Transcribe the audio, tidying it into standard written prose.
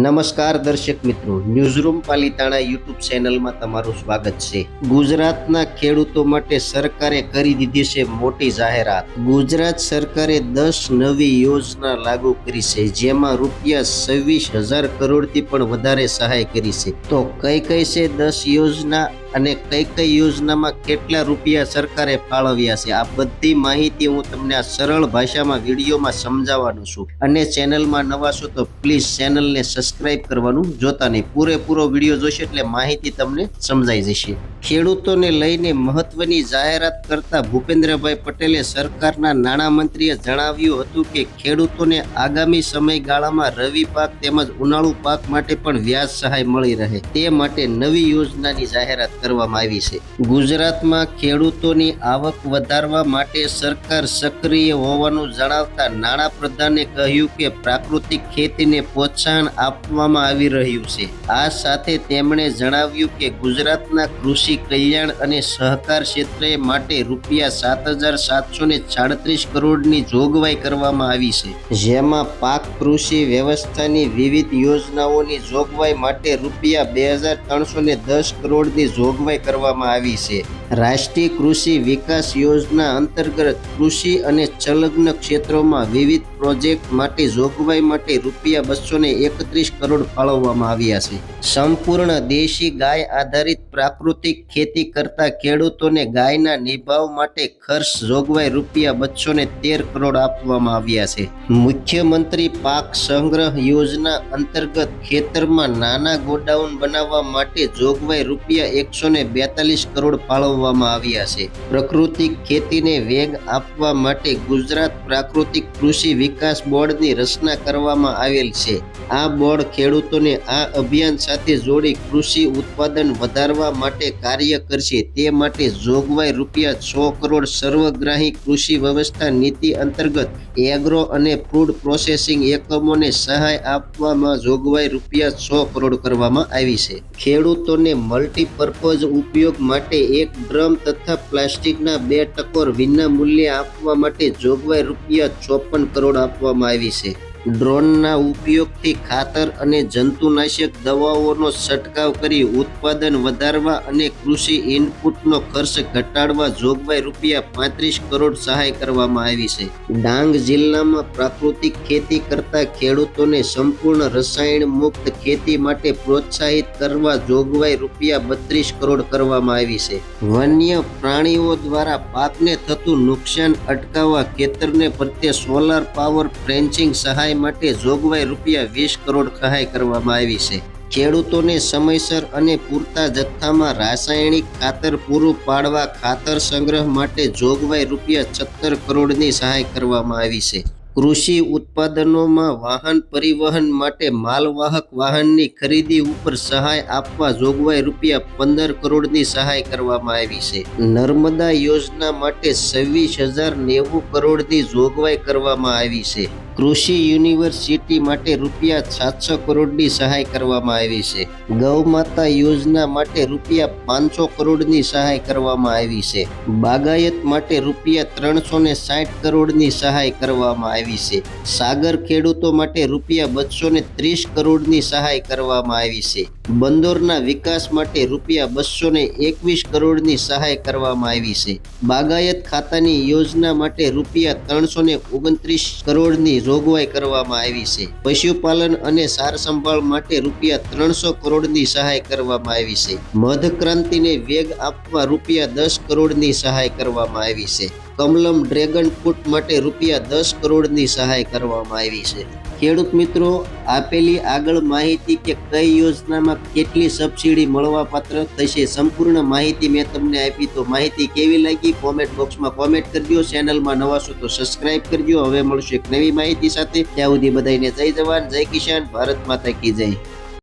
નમસ્કાર દર્શક મિત્રો, ન્યૂઝરૂમ પાલિતાણા યુટ્યુબ ચેનલમાં તમારું સ્વાગત છે। ગુજરાતના ખેડૂતો માટે સરકારે કરી દીધી છે મોટી જાહેરાત। ગુજરાત સરકારે 10 નવી યોજના લાગુ કરી છે, જેમાં રૂપિયા 26,000 કરોડથી પણ વધારે સહાય કરી છે। તો કઈ કઈ છે 10 યોજના અને કઈ કઈ યોજનામાં કેટલા રૂપિયા સરકારે ફાળવ્યા છે, આ બધી માહિતી હું તમને આ સરળ ભાષામાં વિડીયોમાં સમજાવવાનો છું। અને ચેનલમાં નવા છો તો પ્લીઝ ચેનલને સબસ્ક્રાઇબ કરવાનું જોતા નહીં, પૂરેપૂરો વિડીયો જોશો એટલે માહિતી તમને સમજાઈ જશે। ખેડૂતોને લઈને મહત્વની જાહેરાત કરતા ભૂપેન્દ્રભાઈ પટેલે સરકારના નાણામંત્રીએ જણાવ્યું હતું કે ખેડૂતોને આગામી સમયગાળામાં રવિ પાક તેમજ ઉનાળુ પાક માટે પણ વ્યાજ સહાય મળી રહે તે માટે નવી યોજનાની જાહેરાત કરવામાં આવી છે। ગુજરાતમાં ખેડૂતોની આવક વધારવા માટે સરકાર સક્રિય હોવાનું જણાવતા નાણાપ્રધાને કહ્યું કે પ્રાકૃતિક ખેતીને પ્રોત્સાહન આપવામાં આવી રહ્યું છે। આ સાથે તેમણે જણાવ્યું કે ગુજરાતના કૃષિ કલ્યાણ અને સહકાર ક્ષેત્ર માટે રૂપિયા 7,736 કરોડની જોગવાઈ કરવામાં આવી છે, જેમાં પાક કૃષિ વ્યવસ્થાની વિવિધ યોજનાઓની જોગવાઈ માટે રૂપિયા 2,310 કરોડની જોગવાઈ કરવામાં આવી છે। રાષ્ટ્રીય કૃષિ વિકાસ યોજના અંતર્ગત કૃષિ અને સંલગ્ન ક્ષેત્રોમાં વિવિધ પ્રોજેક્ટ માટે જોગવાઈ માટે રૂપિયા 231 કરોડ ફાળવવામાં આવ્યા છે। સંપૂર્ણ દેશી ગાય આધારિત પ્રાકૃતિક ખેતી કરતા ખેડૂતોને ગાયના નિભાવ માટે ખર્ચ જોગવાઈ રૂપિયા 213 કરોડ આપવામાં આવ્યા છે। મુખ્યમંત્રી પાક સંગ્રહ યોજના અંતર્ગત ખેતરમાં નાના ગોડાઉન બનાવવા માટે જોગવાઈ રૂપિયા 142 કરોડ ફાળવવામાં આવ્યા છે। પ્રાકૃતિક ખેતીને વેગ આપવા માટે ગુજરાત પ્રાકૃતિક કૃષિ વિકાસ બોર્ડની રચના કરવામાં આવેલ છે। આ બોર્ડ ખેડૂતોને આ અભિયાન સાથે જોડી કૃષિ ઉત્પાદન વધારવા માટે કાર્ય કરશે, તે માટે જોગવાઈ રૂપિયા 100 કરોડ સર્વગ્રાહી કૃષિ વ્યવસ્થા નીતિ અંતર્ગત એગ્રો અને ફૂડ પ્રોસેસિંગ એકમોને સહાય આપવામાં જોગવાઈ રૂપિયા 100 કરોડ કરવામાં આવી છે। ખેડૂતોને મલ્ટીપર્પઝ ઉપયોગ માટે એક ડ્રમ તથા પ્લાસ્ટિકના 2 ટકોર વિના મૂલ્યે આપવા માટે જોગવાઈ રૂપિયા 54 કરોડ આપવામાં આવી છે। ડ્રોનના ઉપયોગથી ખાતર અને જંતુનાશક દવાઓનો છંટકાવ કરી ઉત્પાદન વધારવા અને કૃષિ ઇનપુટનો ખર્ચ ઘટાડવા જોગવાઈ રૂપિયા 35 કરોડ સહાય કરવામાં આવી છે। ડાંગ જિલ્લામાં પ્રાકૃતિક ખેતી કરતા ખેડૂતોને સંપૂર્ણ રસાયણ મુક્ત ખેતી માટે પ્રોત્સાહિત કરવા જોગવાઈ રૂપિયા 32 કરોડ કરવામાં આવી છે। વન્ય પ્રાણીઓ દ્વારા પાકને થતું નુકસાન અટકાવવા ખેતરને પ્રત્યે સોલાર પાવર ફેન્સિંગ સહાય માટે જોગવાઈ રૂપિયા 20 કરોડ સહાય કરવામાં આવી છે। ખેડૂતોને સમયસર અને પૂરતા જથ્થામાં રાસાયણિક ખાતર પૂરું પાડવા ખાતર સંગ્રહ માટે જોગવાઈ રૂપિયા 17 કરોડની સહાય કરવામાં આવી છે। કૃષિ ઉત્પાદનોમાં વાહન પરિવહન માટે માલવાહક વાહનની ખરીદી ઉપર સહાય આપવા જોગવાઈ રૂપિયા 15 કરોડની સહાય કરવામાં આવી છે। નર્મદા યોજના માટે 26,090 કરોડની જોગવાઈ કરવામાં આવી છે। કૃષિ યુનિવર્સિટી માટે રૂપિયા 700 કરોડની સહાય કરવામાં આવી છે। ગૌ માતા યોજના માટે રૂપિયા 500 કરોડની સહાય કરવામાં આવી છે। બાગાયત માટે રૂપિયા 360 કરોડની સહાય કરવામાં આવી છે। સાગર ખેડૂતો માટે રૂપિયા 230 કરોડની સહાય કરવામાં આવી છે। બંદોરના વિકાસ માટે રૂપિયા 221 કરોડની સહાય કરવામાં આવી છે। બાગાયત ખાતાની યોજના માટે રૂપિયા 329 કરોડની જોગવાઈ કરવામાં આવી છે। પશુપાલન અને સાર સંભાળ માટે રૂપિયા 300 કરોડની સહાય કરવામાં આવી છે। મધક્રાંતિને વેગ આપવા રૂપિયા 10 કરોડની સહાય કરવામાં આવી છે। કમલમ ડ્રેગન ફ્રૂટ માટે રૂપિયા 10 કરોડની સહાય કરવામાં આવી છે। ખેડૂત મિત્રો, આપેલી આગળ માહિતી કે કઈ યોજનામાં કેટલી સબસિડી મળવાપાત્ર થશે, સંપૂર્ણ માહિતી મેં તમને આપી, તો માહિતી કેવી લાગી કોમેન્ટ બોક્સમાં કોમેન્ટ કરજો। ચેનલમાં નવા છો તો સબસ્ક્રાઇબ કરજો। હવે મળશું એક નવી માહિતી સાથે, ત્યાં સુધી બધાને જય જવાન, જય કિસાન, ભારત માતા કી જય।